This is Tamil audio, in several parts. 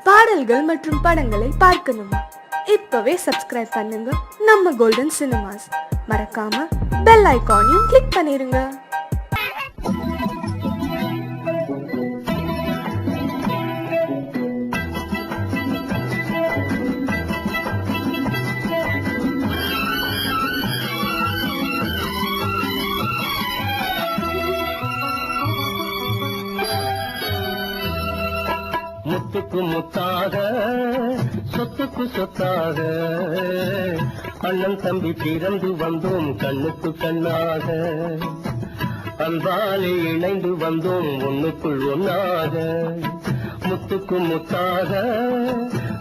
பாடல்கள் மற்றும் படங்களை பார்க்கணுமா? இப்பவே சப்ஸ்கிரைப் பண்ணுங்க நம்ம கோல்டன் சினிமாஸ். மறக்காம பெல் ஐகானையும் கிளிக் பண்ணிருங்க. முத்துக்கு முத்தாக சொத்துக்கு சொத்தாக அண்ணன் தம்பி பிறந்து வந்தோம் கண்ணுக்கு கண்ணாக, அன்பாலே இணைந்து வந்தோம் ஒண்ணுக்குள் ஒன்னாக. முத்துக்கு முத்தாக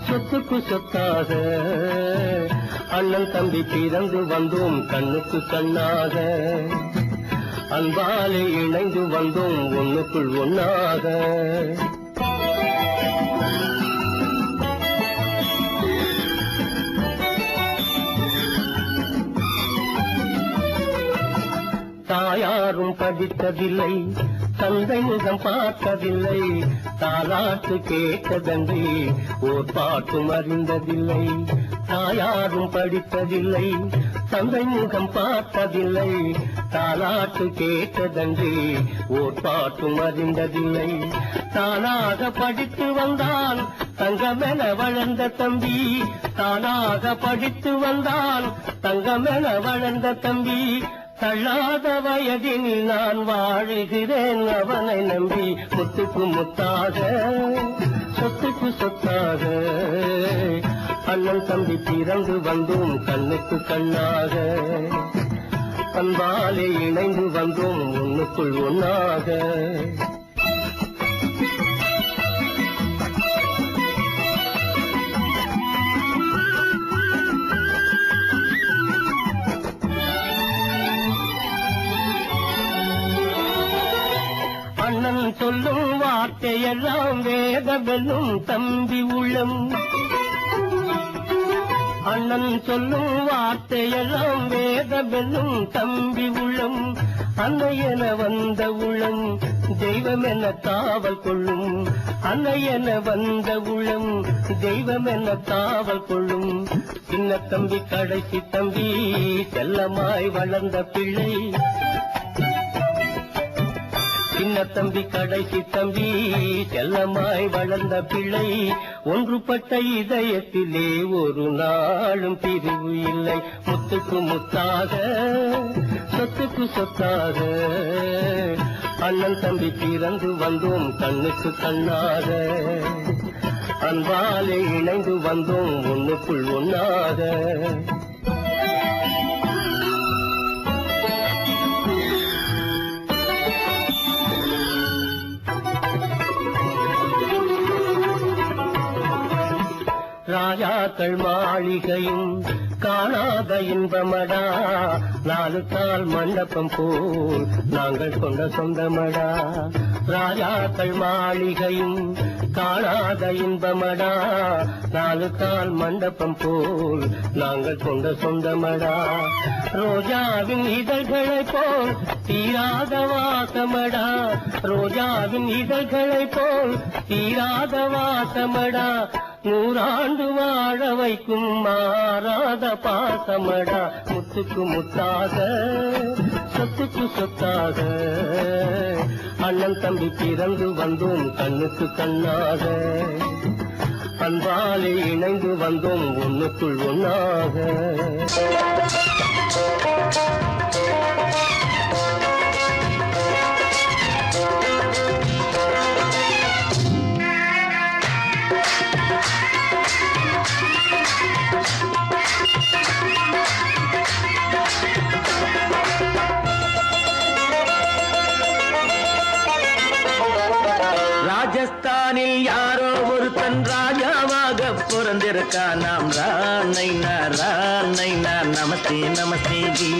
சொத்துக்கு சொத்தாக அண்ணன் தம்பி பிறந்து வந்தோம் கண்ணுக்கு கண்ணாக, அன்பாலே இணைந்து வந்தோம் ஒண்ணுக்குள் ஒன்னாக. தாயாரும் படித்ததில்லை, தந்தை முகம் பார்த்ததில்லை, தாலாட்டு கேட்டதன்றி ஓர் பாட்டும் அறிந்ததில்லை. தாயாரும் படித்ததில்லை, தந்தை முகம் பார்த்ததில்லை, தாலாட்டு கேட்டதன்றி ஓர் பாட்டும் அறிந்ததில்லை. தானாக படித்து வந்தான் தங்கமென வளர்ந்த தம்பி, தானாக படித்து வந்தான் தங்கமென வளர்ந்த தம்பி. தள்ளாத வயதினில் நான் வாழுகிறேன் அவனை நம்பி. முத்துக்கு முத்தாக சொத்துக்கு சொத்தாக அண்ணன் தம்பி பிறந்து வந்தோம் கண்ணுக்கு கண்ணாக, அன்பாலே இணைந்து வந்தோம் ஒண்ணுக்குள் ஒன்னாக. அண்ணன் சொல்லும் வார்த்தையெல்லாம் வேதமெல்லும் தம்பி உள்ளம், அண்ணன் சொல்லும் வார்த்தையெல்லாம் வேதமெல்லும் தம்பி உள்ளம். அன்னை என வந்த உள்ளம் தெய்வம் என காவல் கொள்ளும், அன்னை என வந்த உள்ளம் தெய்வம் என காவல் கொள்ளும். சின்ன தம்பி கடைசி தம்பி செல்லமாய் வளர்ந்த பிள்ளை, சின்ன தம்பி கடைசி தம்பி செல்லமாய் வளர்ந்த பிள்ளை. ஒன்றுபட்ட இதயத்திலே ஒரு நாளும் பிரிவு இல்லை. முத்துக்கு முத்தாக சொத்துக்கு சொத்தாக அண்ணன் தம்பி பிறந்து வந்தோம் கண்ணுக்கு கண்ணாக, அன்பாலே இணைந்து வந்தோம் ஒண்ணுக்குள் ஒன்னாக. ராஜாக்கள் மாளிகையும் காணாத இன்பமடா, நாலு கால் மண்டபம் போல் நாங்கள் கொண்ட சொந்தமடா. ராஜாக்கள் மாளிகையும் காணாத இன்பமடா, நாலு கால் மண்டபம் போல் நாங்கள் கொண்ட சொந்தமடா. ரோஜாவின் இதழ்களை போல் தீராத வாசமடா, ரோஜாவின் இதழ்களை போல் தீராத வாசமடா. நூறாண்டு வாழ வைக்கும் மாறாத பாசமடா. முத்துக்கு முத்தாக சொத்துக்கு சொத்தாக அண்ணன் தம்பி பிறந்து வந்தோம் கண்ணுக்கு கண்ணாக, அன்பாலே இணைந்து வந்தோம் ஒண்ணுக்குள் ஒன்னாக. ராஜஸ்தானில் யாரோ ஒருத்தன் ராஜாவாக பிறந்திருக்கா. நாம் ராணைனா ராணைனா நமஸ்தே நமஸ்தே ஜி.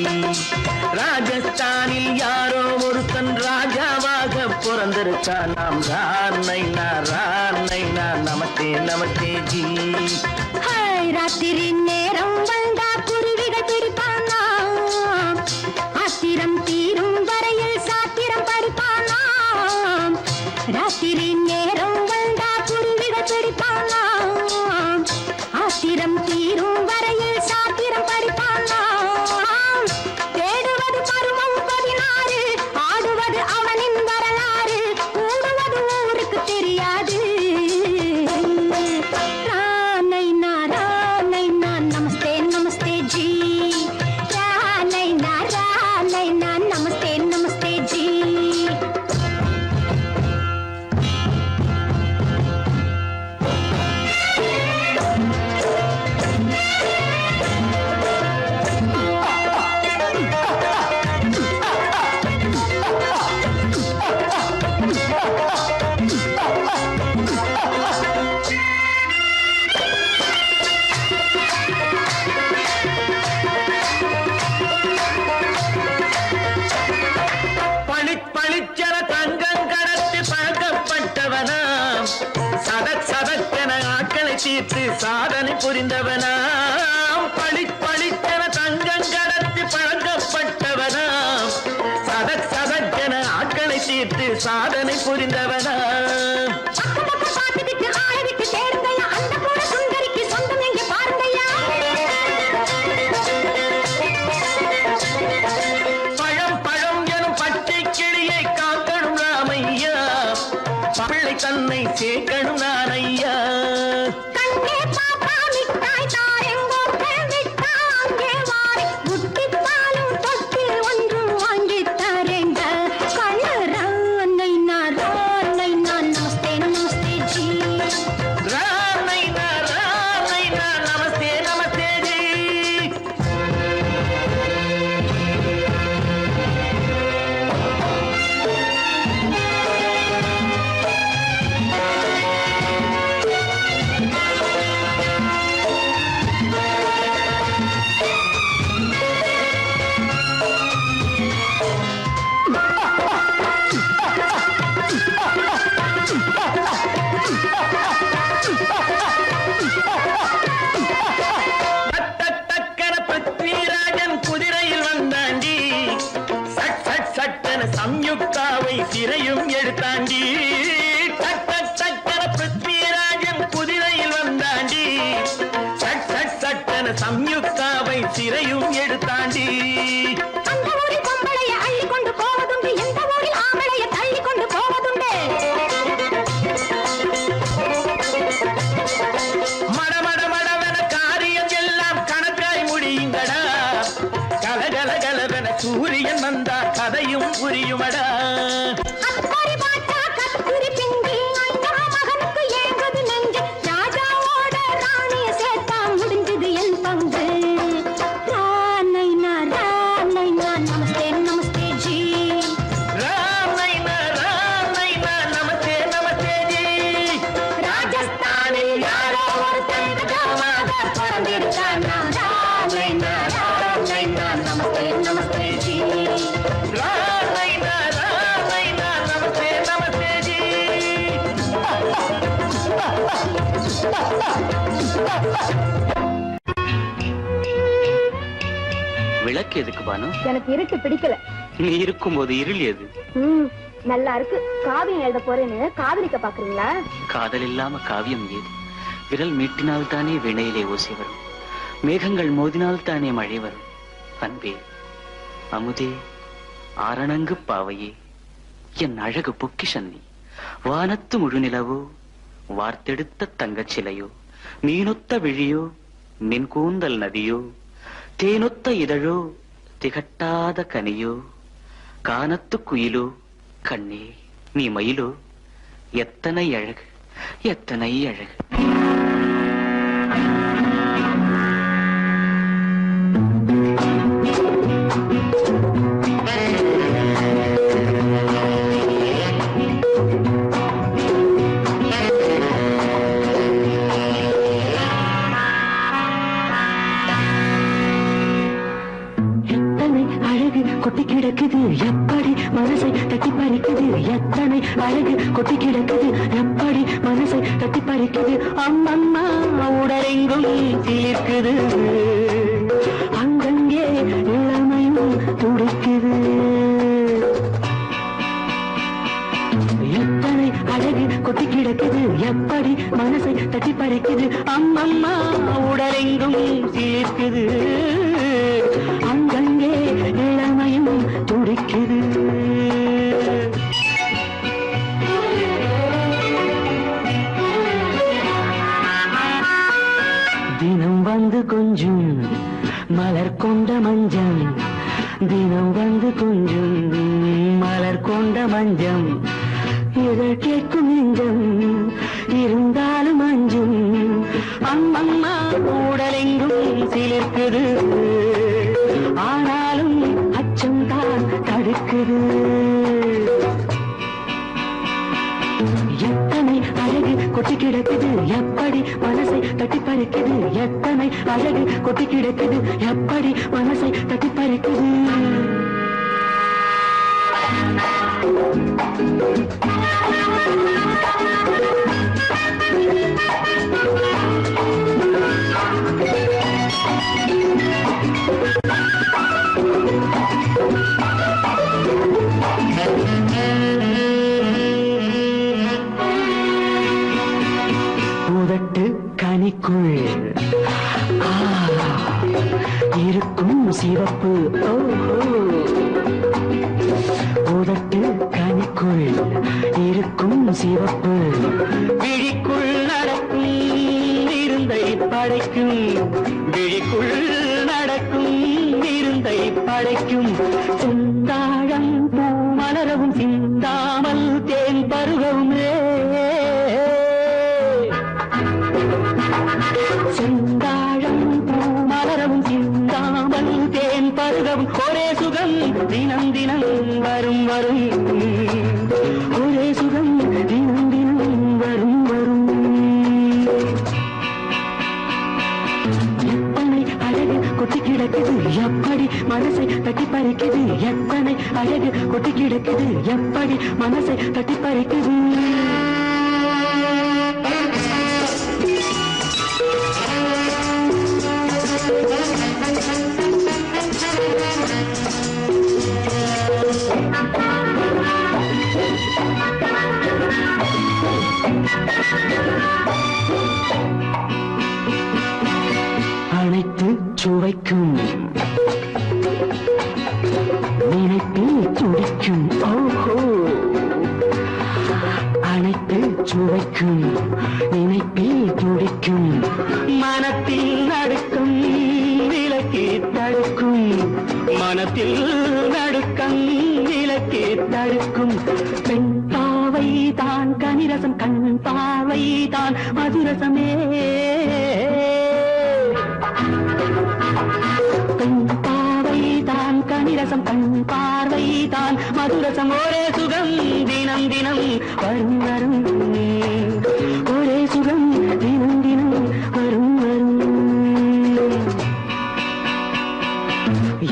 ராஜஸ்தானில் யாரோ ஒருத்தன் ராஜாவாக பிறந்திருக்கா. நாம் ராணைனா ராணைனா நமஸ்தே நமஸ்தே ஜி. ராத்திரி நேரம் வந்தா குருவிகள் பிடிப்பானா, ஆத்திரம் தீரும் வரையில் சாத்திரம் படிப்பானா. ராத்திரி நேரம் வந்தா குருவிகள் பிடிப்பானா, தீர்த்து சாதனை புரிந்தவனாம் பளிச்சென தங்கம் கடத்தி பழக்கப்பட்டவனாம் சதக்கென ஆட்களை தீர்த்து சாதனை புரிந்தவனாம் பழம் எனும் பச்சை கிளியை காக்கணும் ராமையா பிள்ளை தன்னை சேர்க்கணும் நான் ஐயா சம்யுக்தாவை சிறையும் எடுத்தாண்டி சக்கர பிருத்விராஜன் குதிரையில் வந்தாண்டி சட்டன சம்யுக்தாவை சிறையும் எடுத்தாண்டி மடமடவென காரியம் எல்லாம் கணக்காய் முடியுங்கடா கலகலகலவென சூரியன் வந்தா கதையும் புரியுமடா விளக்கு எதுக்கு பானு? எனக்கு இருட்டு பிடிக்கல. நீ இருக்கும்போது இருள் எது? நல்லா இருக்கு. காவியம் எழுத போறேன்னு காதலிக்க பாக்குறீங்களா? காதல் இல்லாம காவியம் ஏது? விரல் மீட்டினால் தானே வினையிலே ஓசை வரும், மேகங்கள் மோதினால் தானே மழை வரும். அன்பே, அமுதே, ஆரணங்கு பாவையே, என் அழகு பொக்கிஷன்னி, வானத்து முழுநிலவோ, வார்த்தெடுத்த தங்கச் சிலையோ, மீனொத்த விழியோ, மின் கூந்தல் நதியோ, தேனொத்த இதழோ, திகட்டாத கனியோ, கானத்து குயிலோ, கண்ணே நீ மயிலோ, எத்தனை அழகு, எத்தனை அழகு. கொட்டி கிடக்குது எப்படி மனசை தட்டி பறிக்குது, எத்தனை அழகு கொட்டி கிடக்குது எப்படி மனசை தட்டி பறிக்குது. அம்மம்மா உடலெங்கும் சிலிர்க்குது, அங்கங்கே இளமையும் துடிக்குது. எத்தனை அழகு கொட்டி கிடக்குது எப்படி மனசை தட்டி பறிக்குது. அம்மம்மா உடலெங்கும் சிலிர்க்குது, அங்கங்கே இளமையும் துடிக்குது. தினம் வந்து கொஞ்சம் மலர் கொண்ட மஞ்சம், தினம் வந்து கொஞ்சம் மலர் கொண்ட மஞ்சம், இதழ் கேட்கும் நெஞ்சம் இருந்தாலும் அஞ்சும். அம்மம்மா உடலெங்கும் சிலிர்க்குது, ஆனாலும் அச்சம் தான் தடுக்குது. எத்தனை அழகு கொட்டி கிடக்குது எப்படி மனசை தட்டி பறிக்குது, எத்தனை அழகு கொட்டி கிடக்குது எப்படி மனசை தட்டி பறிக்குது. உதட்டு கனிக்குள் இருக்கும் சிவப்பு உதட்டு கனிக்குள் இருக்கும் சிவப்பு விழிக்குள் நடக்கும் இருந்தை படைக்கும் விழிக்குள் நடக்கும் இருந்தை படைக்கும் செந்தாழம் பூ மலரவும் சிந்தாமல் தேன் பருகவும் செந்தாழம் பூ மலரவும் சிந்தாமல் தேன் பருகவும் ஒரே சுகம் தினம் தினம் வரும் வரும் ஒரே சுகம் தினம் தினம் வரும் வரும் எத்தனை அழகு கொட்டி கிடக்குது எப்படி மனசை தட்டி பறிக்குது எத்தனை அழகு கொட்டி கிடக்குது எப்படி மனசை தட்டி பறிக்குது அனைத்து சுவைக்கும் நினைப்பில் துடிக்கும் ஓஹோ அனைத்து சுவைக்கும் நினைப்பில் துடிக்கும் மனத்தில் நடுக்கும் விலக்கி தடுக்கும் மனத்தில் நடுக்கம் விலக்கி தடுக்கும் பெண் பாவை தான் கனிரசம் கண் பாவை தான் மதுரசமே பெண் பாவை தான் கனிரசம் கண் பார்வை தான் மதுரசம் ஒரே சுகம் தினம் தினம் வரும் வரும் ஒரே சுகம் தினம் தினம் வரும் வரும்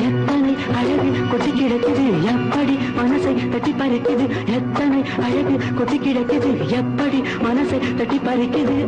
எத்தனை அழகு கொட்டி கிடக்குது எப்படி மனசை தட்டி பறிக்குது எத்தனை அழகு கொட்டி கிடக்குது எப்படி மனசை தட்டி பறிக்குது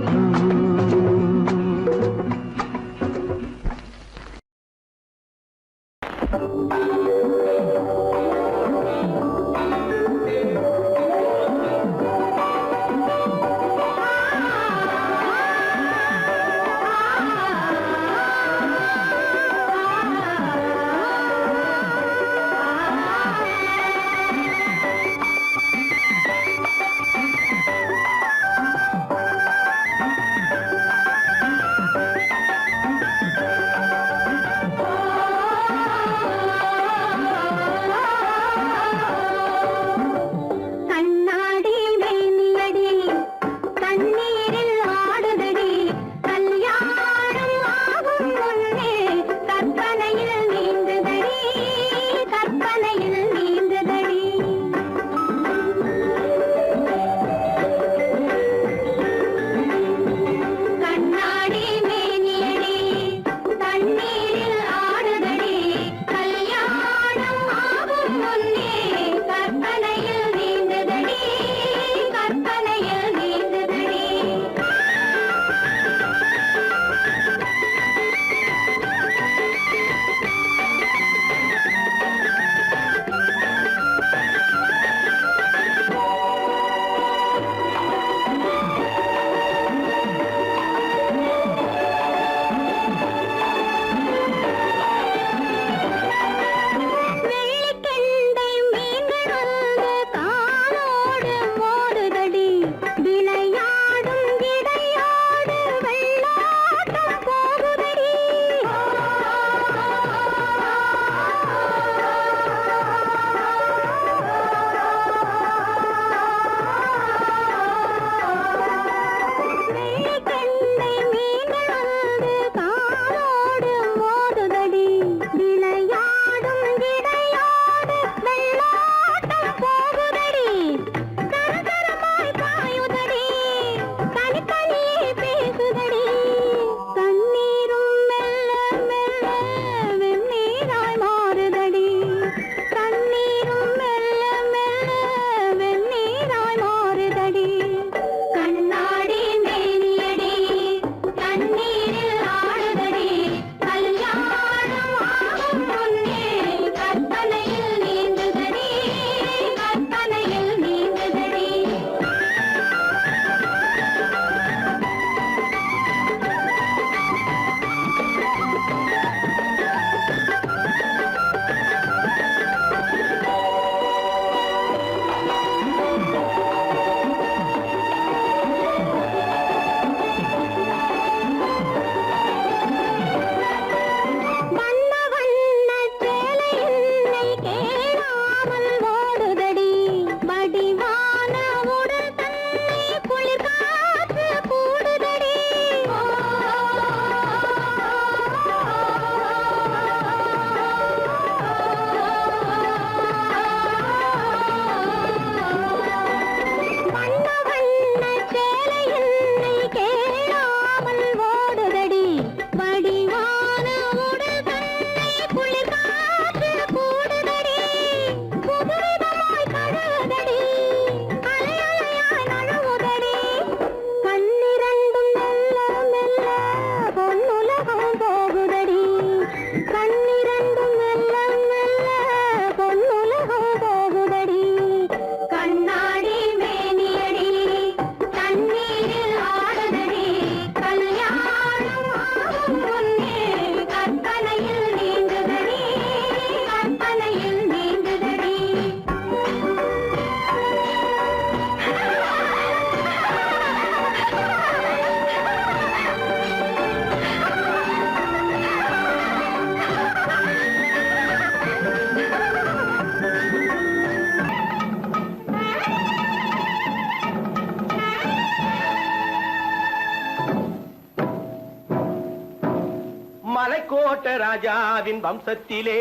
பழைக்கோட்ட ராஜாவின் வம்சத்திலே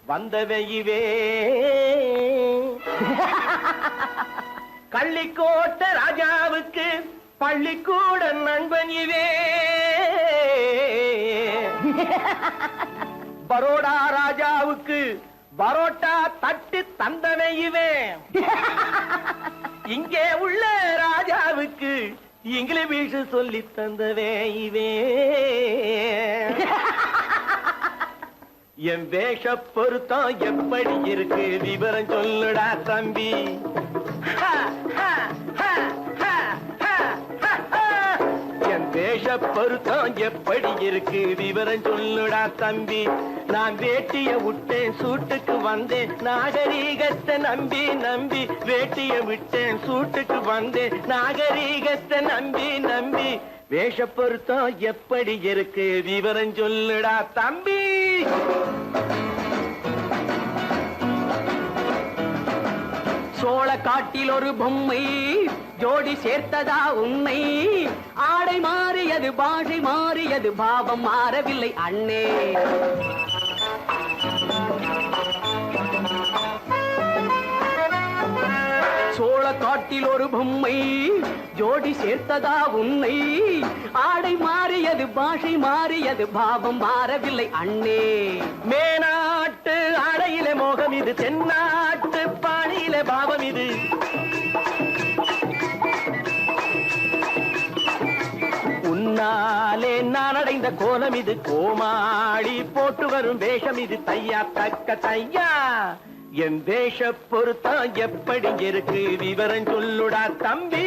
வந்தவையுவே கள்ளிக்கோட்ட ராஜாவுக்கு பள்ளிக்கூட நண்பன் இவே பரோடா ராஜாவுக்கு பரோட்டா தட்டு தந்தனை இவே இங்கே உள்ள ராஜாவுக்கு இங்கிலீஷ் சொல்லி தந்தவே இவே என் வேஷ பொருத்தம் எப்படி இருக்கு விவரம் சொல்லுடா தம்பி என் வேஷ பொருத்தம் எப்படி இருக்கு விவரம் சொல்லுடா தம்பி நான் வேட்டிய விட்டேன் சூட்டுக்கு வந்தேன் நாகரீகத்தை நம்பி நம்பி வேட்டிய விட்டேன் சூட்டுக்கு வந்தேன் நாகரீகத்தை நம்பி நம்பி வேஷ பொருத்தம் எப்படி இருக்கு விவரம் சொல்லுடா தம்பி சோழ காட்டில் ஒரு பொம்மை ஜோடி சேர்த்ததா உண்மை ஆடை மாறியது பாஷை மாறியது பாவம் மாறவில்லை அண்ணே சோழ காட்டில் ஒரு பொம்மை ஜோடி சேர்த்ததா உன்னை ஆடை மாறியது பாஷை மாறியது பாவம் மாறவில்லை அண்ணே மேனாட்டு ஆடையில மோகம் இது தென்னாட்டு பாணியில பாவம் இது உன்னாலே நான் அடைந்த கோலம் இது கோமாளி போட்டு வரும் வேஷம் இது தையா தக்க தையா என் வேஷ பொருத்தம் எப்படி இருக்கு விவரம் சொல்லுடா தம்பி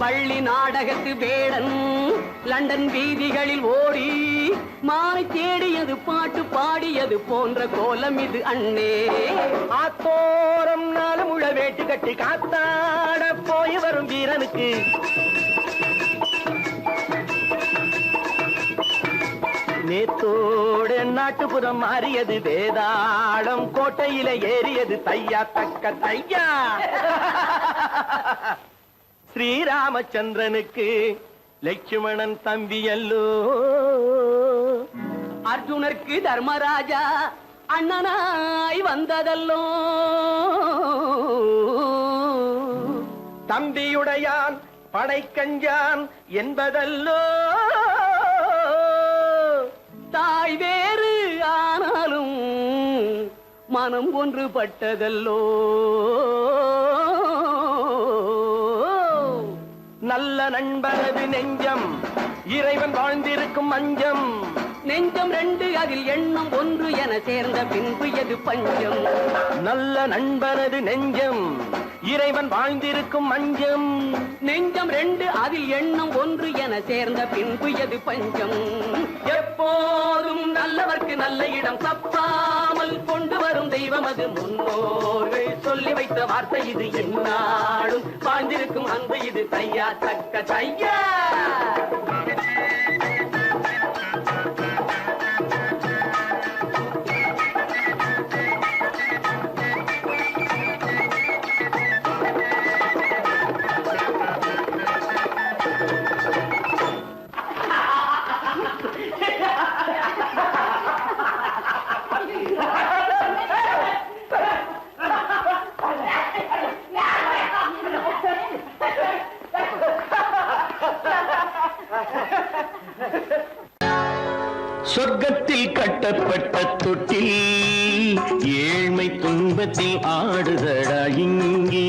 பள்ளி நாடகத்து வேடன் லண்டன் வீதிகளில் ஓடி மானை தேடியது பாட்டு பாடியது போன்ற கோலம் இது அண்ணே ஆத்தோரம் நாலு முழ வேட்டு கட்டி காத்தாட போய் வரும் வீரனுக்கு நேத்தோடு நாட்டுப்புறம் மாறியது வேதாளம் கோட்டையில ஏறியது தையா தக்க தையா ஸ்ரீராமச்சந்திரனுக்கு லட்சுமணன் தம்பி அல்லோ அர்ஜுனருக்கு தர்மராஜா அண்ணனாய் வந்ததல்லோ தம்பியுடையான் படைக்கஞ்சான் என்பதல்லோ தாய் வேறு ஆனாலும் மனம் ஒன்றுபட்டதல்லோ நல்ல நண்பனது நெஞ்சம் இறைவன் வாழ்ந்திருக்கும் மஞ்சம் நெஞ்சம் ரெண்டு அதில் எண்ணம் ஒன்று என சேர்ந்த பின்பு எது பஞ்சம் நல்ல நண்பனது நெஞ்சம் இறைவன் வாழ்ந்திருக்கும் மஞ்சம் நெஞ்சம் ரெண்டு அதில் எண்ணம் ஒன்று என சேர்ந்த பின்பு எது பஞ்சம் எப்போதும் நல்லவர்க்கு நல்ல இடம் தப்பாமல் கொண்டு வரும் தெய்வம் அது முன்னோர்கள் சொல்லி வைத்த வார்த்தை இது என்னாலும் வாழ்ந்திருக்கும் அன்பு இது தையா தக்க தையா சொர்க்கத்தில் கட்டப்பட்ட தொட்டில் ஏழ்மை துன்பத்தில் ஆடுதடா இங்கே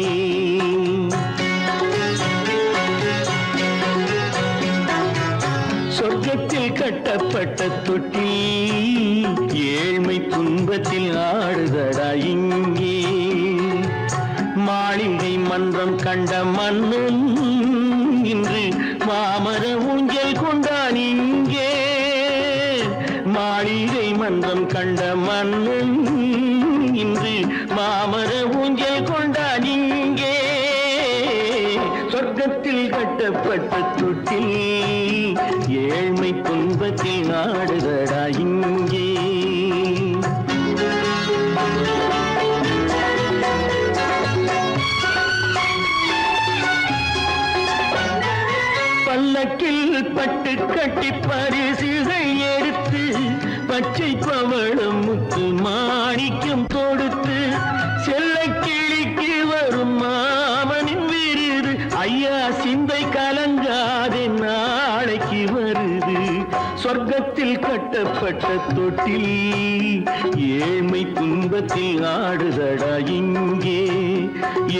சொர்க்கத்தில் கட்டப்பட்ட தொட்டில் ஏழ்மை துன்பத்தில் ஆடுதடா இங்கே மாளிகை மன்றம் கண்ட மன்னன் இன்று மாமர ஊஞ்சல் கொண்டான் இங்கே மாளிகை மன்றம் கண்ட மன்னன் இன்று மாமர ஊஞ்சல் கொண்டான் இங்கே சொர்க்கத்தில் கட்டப்பட்ட தொட்டில் ஏழ்மை துன்பத்தில் ஆடுதடா இங்கே. பல்லக்கில் பட்டு கட்டி பரிசுகள் எடுத்து பச்சை பவளம் முத்து மாணிக்கம் கொடுத்து செல்ல கிளிக்கு வரும் மாமனின் விருது ஐயா சிந்தை கலங்காதே நாளைக்கு வருது. சொர்க்கத்தில் கட்டப்பட்ட தொட்டில் ஏழ்மை துன்பத்தில் ஆடுதடா இங்கே.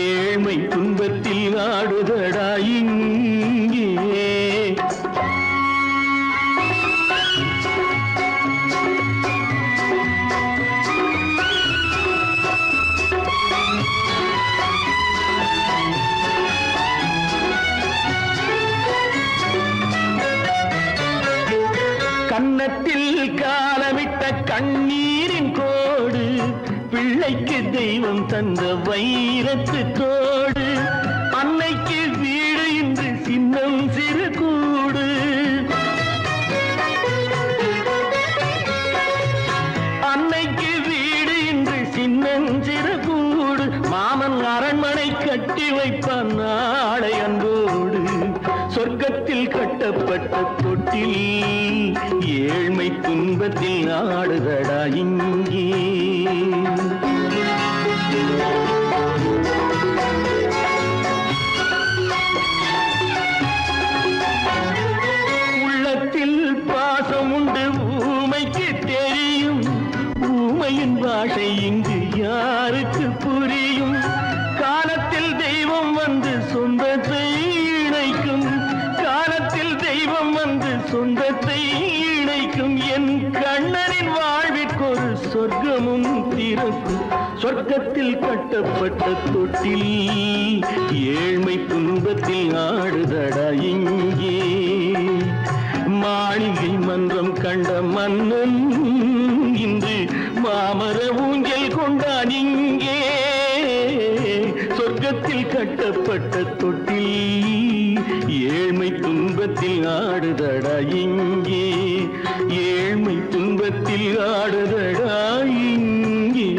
ஏழ்மை துன்பத்தில் ஆடுதடா இங்கே. கன்னத்தில் காலமிட்ட கண்ணீரின் கோடு பிள்ளைக்கு தெய்வம் தந்த வைரத்து தோடு. அன்னைக்கு வீடு இன்று சின்னம் சிறு கூடு. அன்னைக்கு வீடு இன்று சின்னம் சிறு கூடு. மாமன் அரண்மனை கட்டி வைப்பான் நாளை அன்போடு. சொர்க்கத்தில் கட்டப்பட்ட தொட்டில் ஏழ்மை துன்பத்தில் ஆடுதடா இங்கே. உள்ளத்தில் பாசம் உண்டு ஊமைக்கு தெரியும். ஊமையின் பாஷை இங்கு யாருக்கு புரியும்? காலத்தில் தெய்வம் வந்து சொந்தத்தை இணைக்கும். காலத்தில் தெய்வம் வந்து சொந்தத்தை இணைக்கும். என் கண்ணனின் வாழ்விற்கொரு சொர்க்கமும் திறக்கும். சொர்க்கத்தில் கட்டப்பட்ட தொட்டில் ஏழ்மை துன்பத்தில் ஆடுதடா இங்கே. மாளிகை மன்றம் கண்ட மன்னன் இன்று மாமர ஊஞ்சல் கொண்டான் இங்கே. சொர்க்கத்தில் கட்டப்பட்ட தொட்டில் ஏழ்மை துன்பத்தில் ஆடுதடா இங்கே. ஏழ்மை துன்பத்தில் ஆடுதடா இங்கே.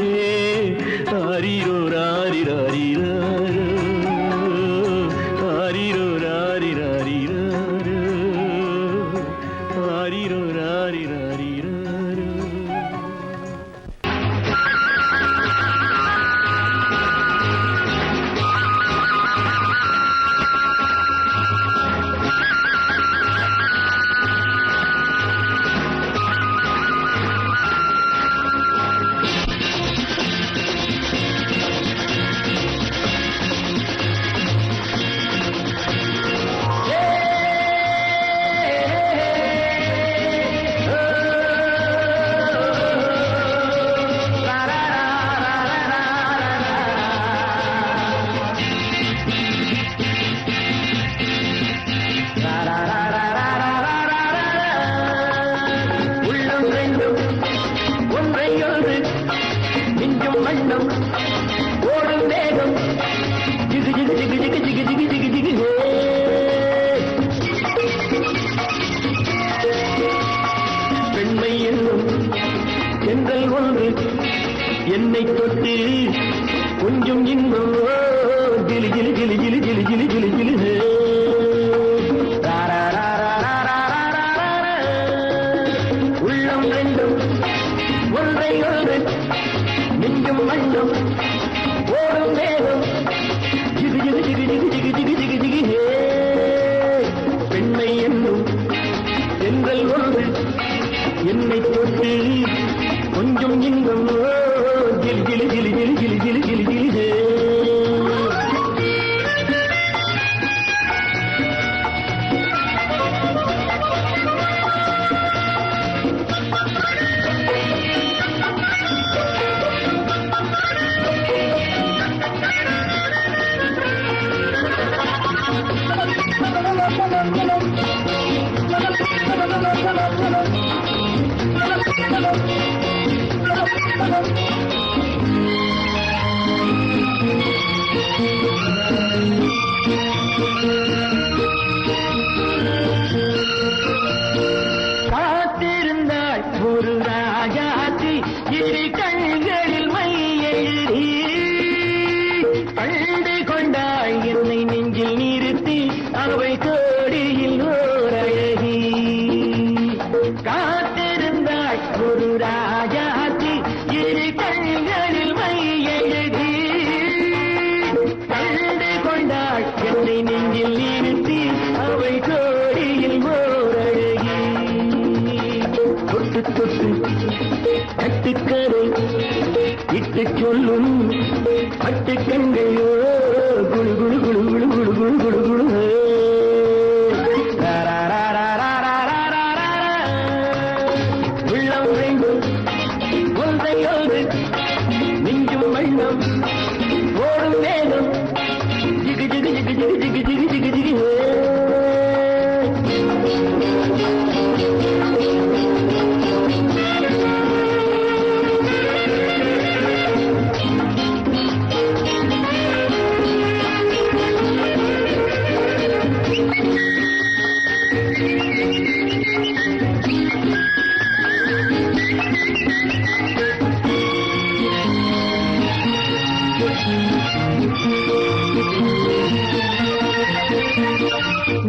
ஆரிரோ ராரிராரிராரோ, ஆரிரோ ராரிராரிராரோ, ஆரிரோ ராரிராரிராரோ. என்னை தொட்டு கொஞ்சம் இன்பம் ஜிலி ஜிலி ஜிலி ஜிலி ஜிலி ஜிலி ஜிலி ஜிலி. உள்ளம் ரெண்டும் ஒன்றை ஒன்று நெஞ்சும் மண்ணும் ஓடும் வேகம் ஜிகு ஜிகு ஜிகு ஜிகு ஜிகு ஜிகு ஜிகு ஜிகு. பெண்மை என்னும் தென்றல் ஒன்று என்னை தொட்டு கொஞ்சம் இன்பம் ஜிலி ஜிலி ஜிலி ஜிலி ஜிலி ஜிலி ஜிலி ஜிலி. விட்டு சொல்லும் பட்டு கண்கையோ குழு குழு குழு குழு குழு குழு குழு குழு உள்ளம் வேண்டும் ஒன்றையோடு நெஞ்சும் வண்ணம் ஓடும் வேகம் ஜிகு ஜிகு ஜிகு ஜிகு ஜிகு ஜிகு ஜிகு ஜிகு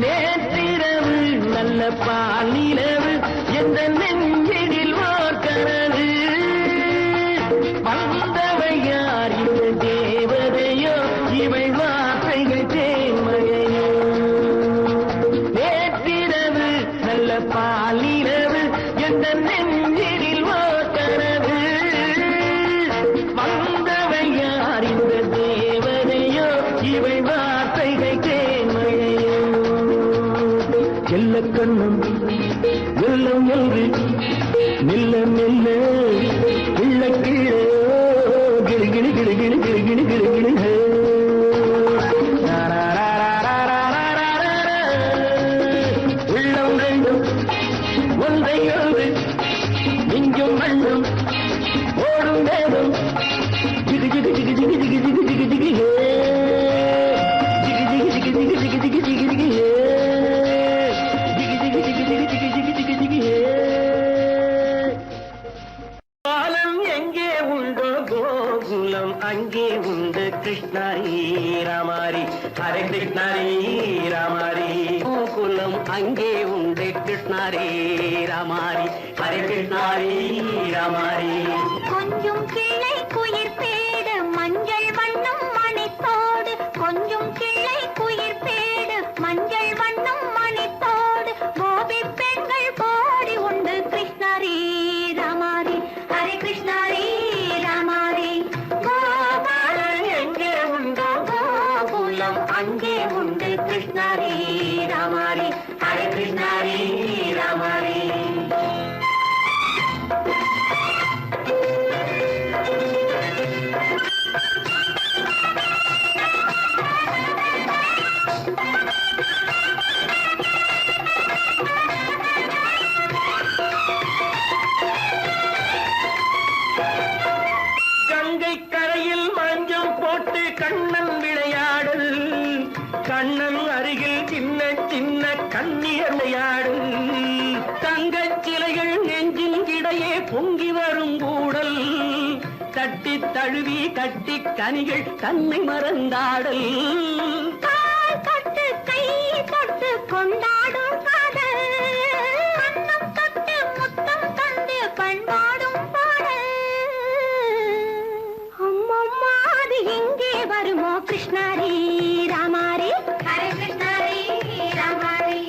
நேற்றிரவு நல்ல பாலிரவு எந்த நெஞ்சிடில் ஓர்கிறது வந்தவை யார் இந்த தேவதையோ இவை வார்த்தைகள் தேன்மழையோ நேற்றிரவு நல்ல பாலிரவு எந்த நெஞ்சிடில் ஓர்கிறது வந்தவை யார் இந்த தேவதையோ இவை வார்த்தைகள் தேன்மழையோ செல்ல கண்ணம் வெள்ளம் என்று மெல்ல மெல்ல கிள்ள கீழே கிளி கிளி கிளி கிளி கிளி கிளி கிளி கிளி உள்ளம் ரெண்டும் ஒன்றையோடு நெஞ்சும் மண்ணும் ஓடும் வேகம் ஜிகு ஜிகு ஜிகு ஜிகு ஜிகு ஜிகு ஜிகு ஜிகு ஜிகு ஜிகு ஜிகு ஜிகு ஜிகு ஜிகு ஜிகு ஜிகு பாலம் எங்கே உண்டோ கோகுலம் அங்கே உண்டு கிருஷ்ணாரி ராமாரி ஹரே கிருஷ்ணாரி ராமாரி கோகுலம் அங்கே உண்டு கிருஷ்ணாரி ராமாரி ஹரே கிருஷ்ணாரி ராமாரி கொஞ்சம் கிளை குயிர் பேடு மஞ்சள் வண்ணம் மணித்தோடு கொஞ்சம் கிளை குயிர் பேடு மஞ்சள் வண்ணம் மணித்தோடு கோபி பெண்கள் போடி உண்டு கிருஷ்ணாரி ராமாரி ஹரே கிருஷ்ணாரி ராமாரி கோபாலன் எங்கே உண்டோ கோகுலம் அங்கே உண்டு கிருஷ்ணாரி ராமாரி ஹரே கிருஷ்ணாரி ராமாரி கங்கை கரையில் மஞ்சம் போட்டு கண்ணன் விளையாடல் கண்ணன் அருகில் சின்ன சின்ன கண்ணீர் விளையாடல் தங்கச் சிலைகள் நெஞ்சின் இடையே பொங்கி வரும் கூடல் தட்டி தழுவி கட்டி கனிகள் தன்னை மறந்தாடல் கால் தொட்டு கை தொட்டு கொண்டாடும் காதல் கண்ணம் தொட்டு முத்தம் தந்து பண்பாடும் பாடல் அம்மம்மா அது எங்கே வருமோ கிருஷ்ணாரி ராமாரி ஹரே கிருஷ்ணாரி ராமாரி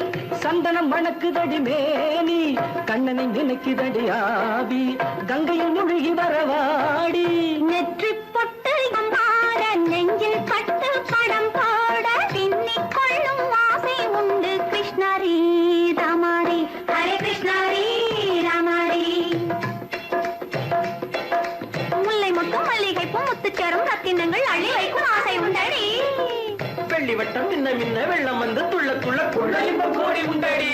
சந்தனம் மணக்குதடி மேனி கண்ணனை நினைக்குதடி ஆவி கங்கையில் முழுகி வரவாடி நெற்றி பொட்டு மாற நெஞ்சில் பட்டு படம் போட பின்னிக் கொள்ளும் ஆசை உண்டு கிருஷ்ணாரி ராமாரி ஹரே கிருஷ்ணாரி ராமாரி முல்லை மொட்டும் மல்லிகை பூ முத்துச்சேரும் ரத்தினங்கள் அள்ளி வைக்கும் ஆசை உண்டடி வெள்ளி வட்டம் மின்ன மின்ன வெள்ளம் வந்து துள்ள துள்ள கொள்ளலிப்ப கோடி உண்டடி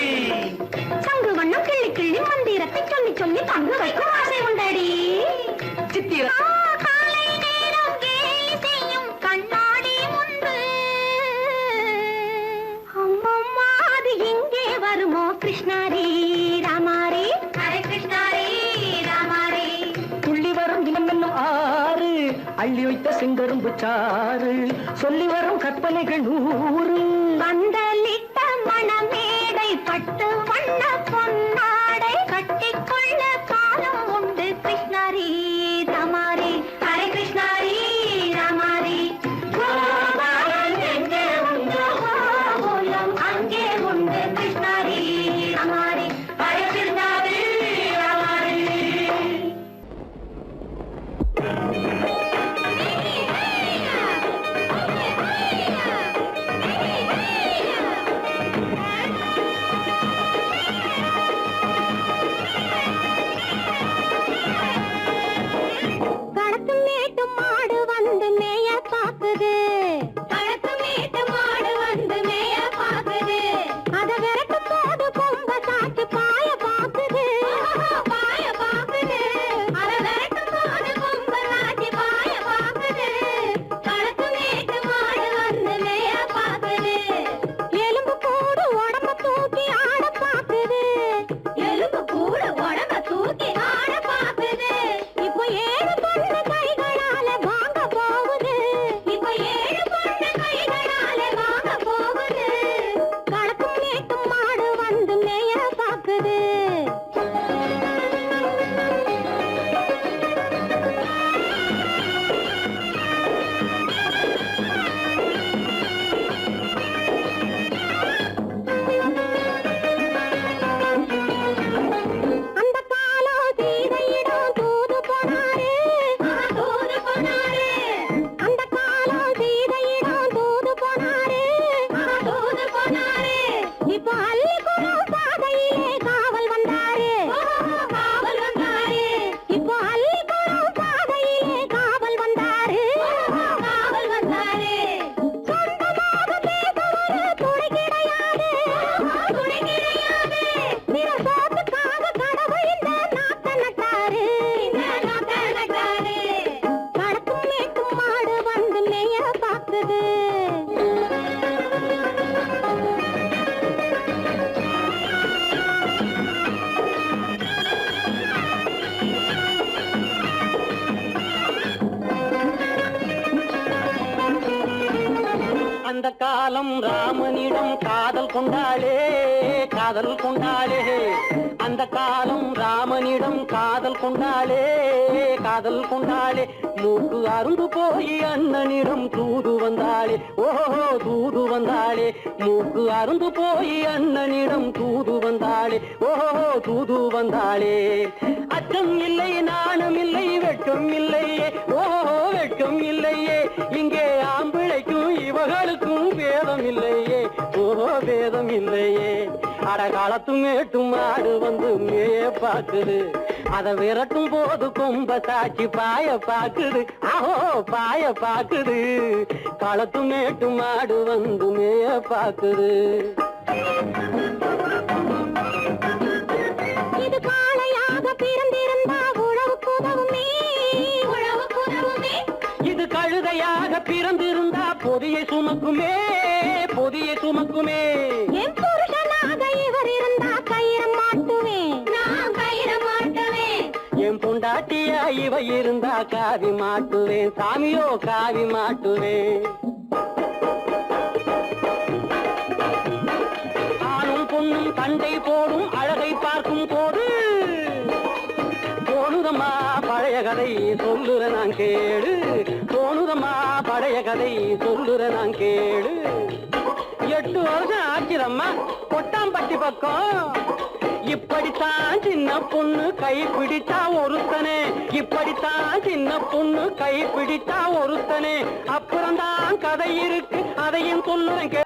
சங்கு வண்ணம் கிள்ளி கிள்ளி மந்திரத்தை சொல்லி சொல்லி தங்கு வைக்கும் ஆசை உண்டடி சித்திர காலை நேரம் கேலி செய்யும் கண்ணாடி முன்பு அம்மம்மா அது எங்கே வருமோ கிருஷ்ணாரி ராமாரி ஹரே கிருஷ்ணாரி ராமாரி துள்ளி வரும் தினம் என்னும் ஆறு அள்ளி வைத்த செங்கரும்பு சாறு சொல்லி வரும் கற்பனைகள் 100 பந்தலிட்ட மணமேடை பட்டு வண்ண பொன்னாடை கட்டிக்கொள்ள காலம் உண்டு கிருஷ்ணாரி ராமாரி ஹரே கிருஷ்ணாரி ராமாரி கோபாலன் எங்கே உண்டோ கோகுலம் அங்கே உண்டு கிருஷ்ணாரி ராமாரி ஹரே கிருஷ்ணாரி ராமாரி அந்த காலம் ராமனிடம் காதல் கொண்டாளே காதல் கொண்டாளே அந்த காலம் ராமனிடம் காதல் கொண்டாளே காதல் கொண்டாளே மூக்கு அருந்து போய் அண்ணனிடம் தூது வந்தாளே ஓஹோ தூது வந்தாளே மூக்கு அருந்து போய் அண்ணனிடம் தூது வந்தாளே ஓஹோ தூது வந்தாளே அச்சம் இல்லை நாணம் இல்லை வெட்கம் இல்லையே ஓஹோ வெட்கம் இல்லையே இங்கே ஆம்பிளைக்கும் இவர்களுக்கும் வேதம் இல்லையே ஓஹோ வேதம் இல்லையே அடகாலத்தும் மேட்டும் மாடு வந்து மேய பாக்குது அத விரட்டும் போது கொம்ப சாட்சி பாய பாக்குது ஆஹோ பாய பாக்குது களத்து மேட்டு மாடு வந்து மேய பாக்குது இது காளையாக பிறந்திருந்தா உழவுக்கு உதவுமே உழவுக்கு உதவுமே இது கழுதையாக பிறந்திருந்தா பொதியை சுமக்குமே பொதியை சுமக்குமே என் புருஷனாக இவர் இருந்தா கயிறம் மாட்டுவேன் நான் கயிறம் மாட்டுவேன் என் பொண்டாட்டியா இவ இருந்தா காவி மாட்டுவேன் சாமியோ காவி மாட்டுவேன் ஆணும் பொண்ணும் சண்டை போடும் அழகை பார்க்கும் போது தோணுதம்மா பழைய கதை சொல்லுற நான் கேளு தோணுதம்மா பழைய கதை சொல்லுற நான் கேளு 8 வருஷம் ஆச்சுதம்மா கொட்டாம்பட்டி பக்கம் இப்படித்தான் சின்ன பொண்ணு கை பிடித்தா ஒருத்தனே இப்படித்தான் சின்ன பொண்ணு கை பிடித்தா ஒருத்தனே அப்புறம்தான் கதை இருக்கு அதையும் சொல்லுறேன்